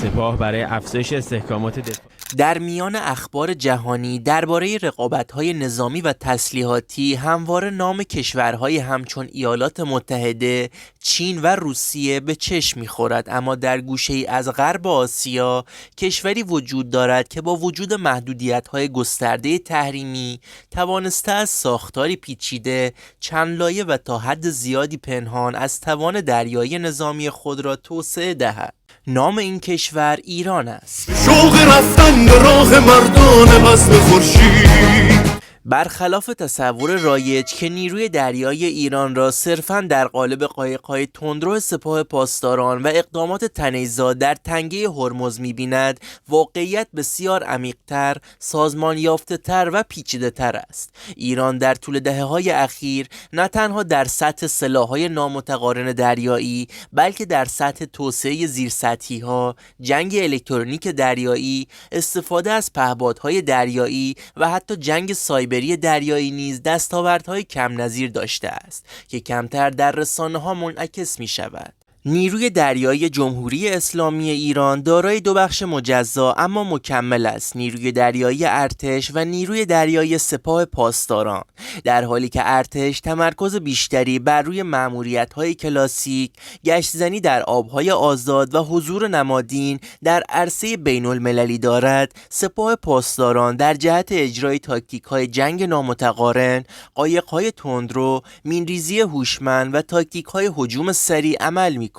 سپاه برای افزایش استحکامات دفاع. در میان اخبار جهانی درباره رقابت‌های نظامی و تسلیحاتی همواره نام کشورهای همچون ایالات متحده، چین و روسیه به چشم می‌خورد، اما در گوشه‌ای از غرب آسیا کشوری وجود دارد که با وجود محدودیت‌های گسترده تحریمی توانسته از ساختاری پیچیده، چند لایه و تا حد زیادی پنهان از توان دریایی نظامی خود را توسعه دهد. نام این کشور ایران است. شوق رفتن به راه مردان بزم خورشید. برخلاف تصور رایج که نیروی دریایی ایران را صرفاً در قالب قایق‌های تندرو سپاه پاسداران و اقدامات تنیزا در تنگه هرمز می‌بیند، واقعیت بسیار عمیق‌تر، سازمان یافته‌تر و پیچیده‌تر است. ایران در طول دهه‌های اخیر نه تنها در سطح سلاح‌های نامتقارن دریایی، بلکه در سطح توسعه زیرسطحی‌ها، جنگ الکترونیک دریایی، استفاده از پهپادهای دریایی و حتی جنگ سایبری دریایی نیز دستاوردهای کم نظیر داشته است که کمتر در رسانه‌ها منعکس می شود. نیروی دریایی جمهوری اسلامی ایران دارای دو بخش مجزا اما مکمل است: نیروی دریایی ارتش و نیروی دریایی سپاه پاسداران، در حالی که ارتش تمرکز بیشتری بر روی مأموریت‌های کلاسیک، گشت‌زنی در آب‌های آزاد و حضور نمادین در عرصه بین‌المللی دارد. سپاه پاسداران در جهت اجرای تاکتیک‌های جنگ نامتقارن، قایق‌های تندرو، مین‌ریزی هوشمند و تاکتیک‌های هجوم سریع عمل می‌کند.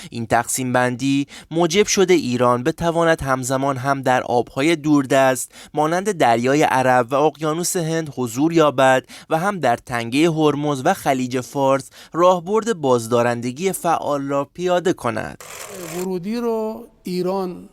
این تقسیم بندی موجب شده ایران بتواند همزمان هم در آبهای دوردست مانند دریای عرب و اقیانوس هند حضور یابد و هم در تنگه هرمز و خلیج فارس راهبرد بازدارندگی فعال را پیاده کند. ورودی رو ایران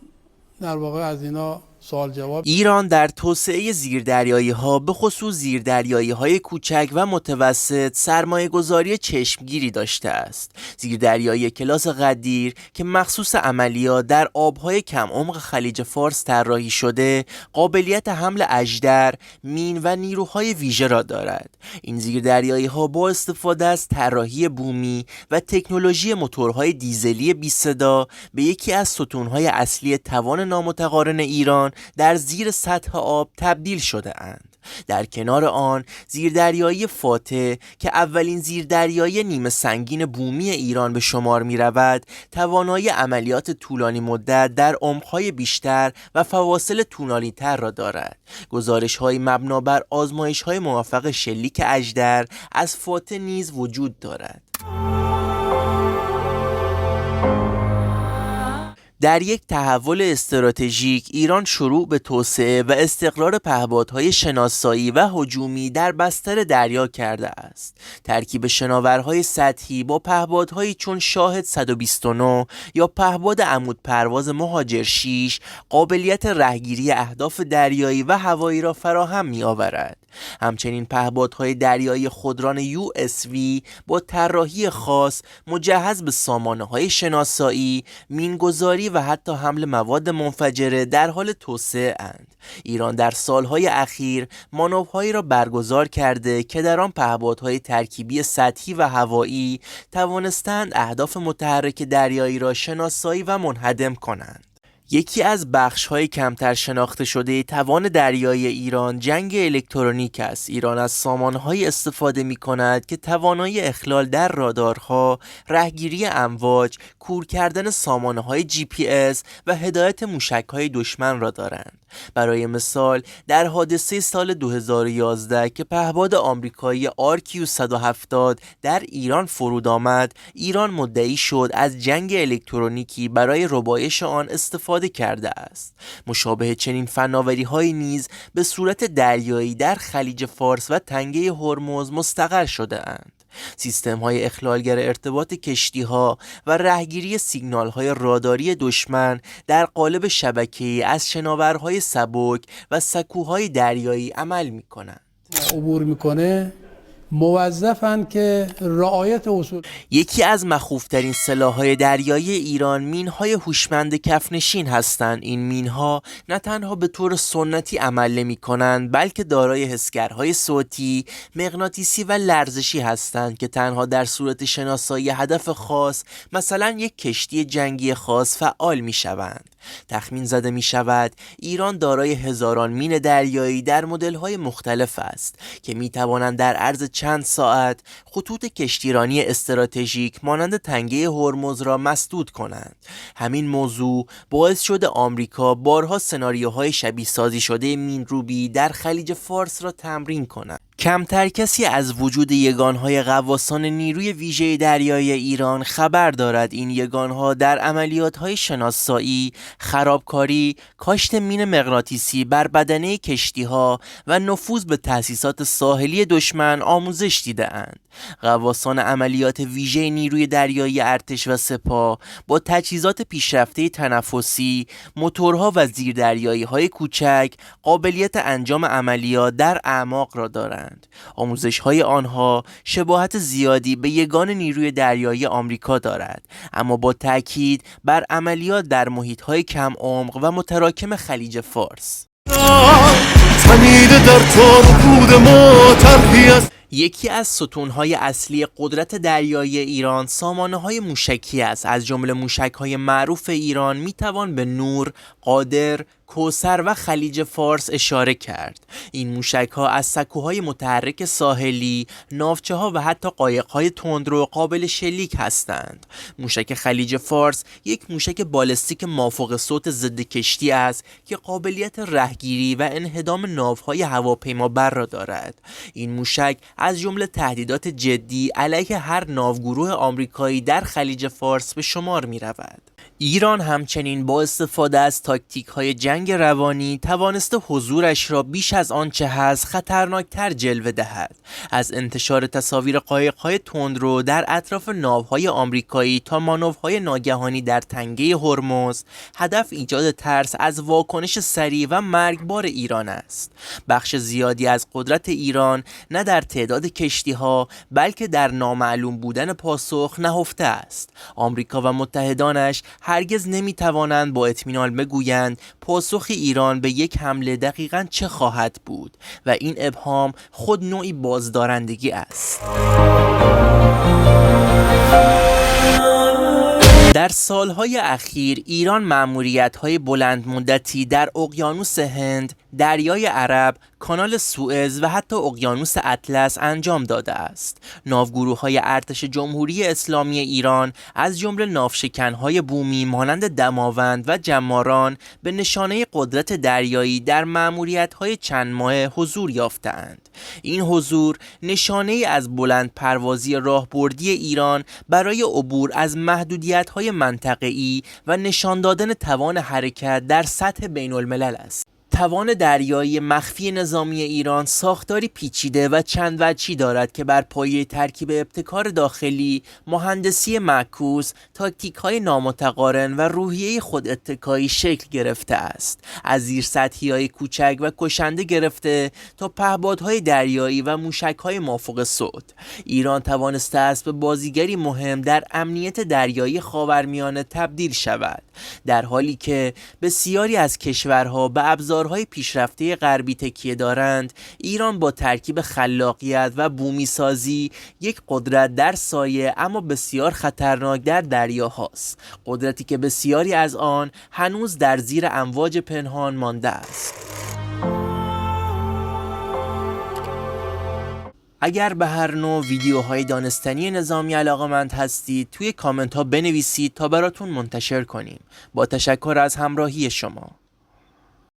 در واقع از اینا سوال جواب. ایران در توسعه زیردریایی‌ها به خصوص زیردریایی‌های کوچک و متوسط سرمایه‌گذاری چشمگیری داشته است. زیردریایی کلاس قدیر که مخصوص عملیات در آب‌های کم عمق خلیج فارس طراحی شده، قابلیت حمل اژدر، مین و نیروهای ویژه را دارد. این زیردریایی‌ها با استفاده از طراحی بومی و تکنولوژی موتورهای دیزلی بی صدا به یکی از ستون‌های اصلی توان نامتقارن ایران در زیر سطح آب تبدیل شده اند. در کنار آن زیردریایی فاتح که اولین زیردریایی نیمه سنگین بومی ایران به شمار می رود، توانایی عملیات طولانی مدت در عمق‌های بیشتر و فواصل طولانی تر را دارد. گزارش‌های مبنا بر آزمایش‌های موفق شلیک اژدر از فاتح نیز وجود دارد. در یک تحول استراتژیک، ایران شروع به توسعه و استقرار پهپادهای شناسایی و هجومی در بستر دریا کرده است. ترکیب شناورهای سطحی با پهپادهایی چون شاهد 129 یا پهپاد عمود پرواز مهاجر 6 قابلیت رهگیری اهداف دریایی و هوایی را فراهم می آورد. همچنین پهپادهای دریایی خودران USV با طراحی خاص مجهز به سامانه‌های شناسایی، مینگذاری و حتی حمل مواد منفجره در حال توسعه اند. ایران در سالهای اخیر مانورهایی را برگزار کرده که در آن پهپادهای ترکیبی سطحی و هوایی توانستند اهداف متحرک دریایی را شناسایی و منهدم کنند. یکی از بخش‌های کمتر شناخته شده توان دریایی ایران جنگ الکترونیک است. ایران از سامانهایی استفاده می‌کند که توانایی اخلال در رادارها، رهگیری امواج، کور کردن سامانه‌های GPS و هدایت موشک‌های دشمن را دارند. برای مثال در حادثه سال 2011 که پهپاد آمریکایی RQ-170 در ایران فرود آمد، ایران مدعی شد از جنگ الکترونیکی برای ربایش آن استفاده کرده است. مشابه چنین فناوری‌هایی نیز به صورت دریایی در خلیج فارس و تنگه هرمز مستقر شده اند. سیستم‌های اخلالگر ارتباط کشتی‌ها و رهگیری سیگنال‌های راداری دشمن در قالب شبکه‌ای از شناورهای سبک و سکوهای دریایی عمل می‌کنند. عبور میکنه موظفن که رعایت اصول. یکی از مخوفترین سلاح‌های دریایی ایران مین‌های هوشمند کفنشین هستند. این مین‌ها نه تنها به طور سنتی عمل نمی‌کنند بلکه دارای حسگرهای صوتی، مغناطیسی و لرزشی هستند که تنها در صورت شناسایی هدف خاص، مثلا یک کشتی جنگی خاص، فعال می‌شوند. تخمین زده می‌شود ایران دارای هزاران مین دریایی در مدل‌های مختلف است که می‌توانند در عرض چند ساعت خطوط کشتیرانی استراتژیک مانند تنگه هرمز را مسدود کنند. همین موضوع باعث شده آمریکا بارها سناریوهای شبیه سازی شده مین‌روبی در خلیج فارس را تمرین کند. کمتر کسی از وجود یگانهای غواصان نیروی ویژه دریایی ایران خبر دارد. این یگانها در عملیاتهای شناسایی، خرابکاری، کاشت مین مغناطیسی بر بدنه کشتیها و نفوذ به تأسیسات ساحلی دشمن آموزش دیده‌اند. غواصان عملیات ویژه نیروی دریایی ارتش و سپاه با تجهیزات پیشرفته تنفسی، موتورها و زیردریایی‌های کوچک قابلیت انجام عملیات در اعماق را دارند. آموزش‌های آنها شباهت زیادی به یگان نیروی دریایی آمریکا دارد، اما با تأکید بر عملیات در محیط‌های کم عمق و متراکم خلیج فارس. تنیده در تار و پود ما طرحی است. یکی از ستونهای اصلی قدرت دریایی ایران سامانه‌های موشکی است. از جمله موشک‌های معروف ایران میتوان به نور، قادر، کوثر و خلیج فارس اشاره کرد. این موشک‌ها از سکوهای متحرک ساحلی، ناوچه‌ها و حتی قایق‌های تندرو قابل شلیک هستند. موشک خلیج فارس یک موشک بالستیک مافوق صوت ضد کشتی است که قابلیت رهگیری و انهدام ناوهای هواپیمابر را دارد. این موشک از جمله تهدیدات جدی علیه هر ناوگروه آمریکایی در خلیج فارس به شمار می‌رود. ایران همچنین با استفاده از تاکتیک‌های جنگ روانی توانسته حضورش را بیش از آنچه هست خطرناکتر جلوه دهد. از انتشار تصاویر قایق‌های تندرو در اطراف ناوهای آمریکایی تا مانورهای ناگهانی در تنگه هرمز، هدف ایجاد ترس از واکنش سریع و مرگبار ایران است. بخش زیادی از قدرت ایران نه در تعداد کشتی‌ها بلکه در نامعلوم بودن پاسخ نهفته است. آمریکا و متحدانش هرگز نمیتوانند با اطمینان بگویند پاسخ ایران به یک حمله دقیقاً چه خواهد بود و این ابهام خود نوعی بازدارندگی است. در سالهای اخیر ایران مأموریت‌های بلند مدتی در اقیانوس هند، دریای عرب، کانال سوئز و حتی اقیانوس اطلس انجام داده است. ناوگروه‌های ارتش جمهوری اسلامی ایران از جمله ناوشکن‌های بومی مانند دماوند و جماران به نشانه قدرت دریایی در مأموریت‌های چند ماهه حضور یافتند. این حضور نشانه‌ای از بلند پروازی راهبردی ایران برای عبور از محدودیت‌های منطقه‌ای و نشان دادن توان حرکت در سطح بین‌الملل است. توان دریایی مخفی نظامی ایران ساختاری پیچیده و چند وجهی دارد که بر پایه ترکیب ابتکار داخلی، مهندسی معکوس، تاکتیک‌های نامتقارن و روحیه خود اتکایی شکل گرفته است. از زیرسطحی‌های کوچک و کشنده گرفته تا پهپادهای دریایی و موشک‌های مافوق صوت، ایران توانسته است به بازیگری مهم در امنیت دریایی خاورمیانه تبدیل شود، در حالی که بسیاری از کشورها به ابزارهای پیشرفته غربی تکیه دارند. ایران با ترکیب خلاقیت و بومی سازی یک قدرت در سایه اما بسیار خطرناک در دریاهاست، قدرتی که بسیاری از آن هنوز در زیر امواج پنهان مانده است. اگر به هر نوع ویدیوهای دانستنی نظامی علاقه‌مند هستید توی کامنت ها بنویسید تا براتون منتشر کنیم. با تشکر از همراهی شما.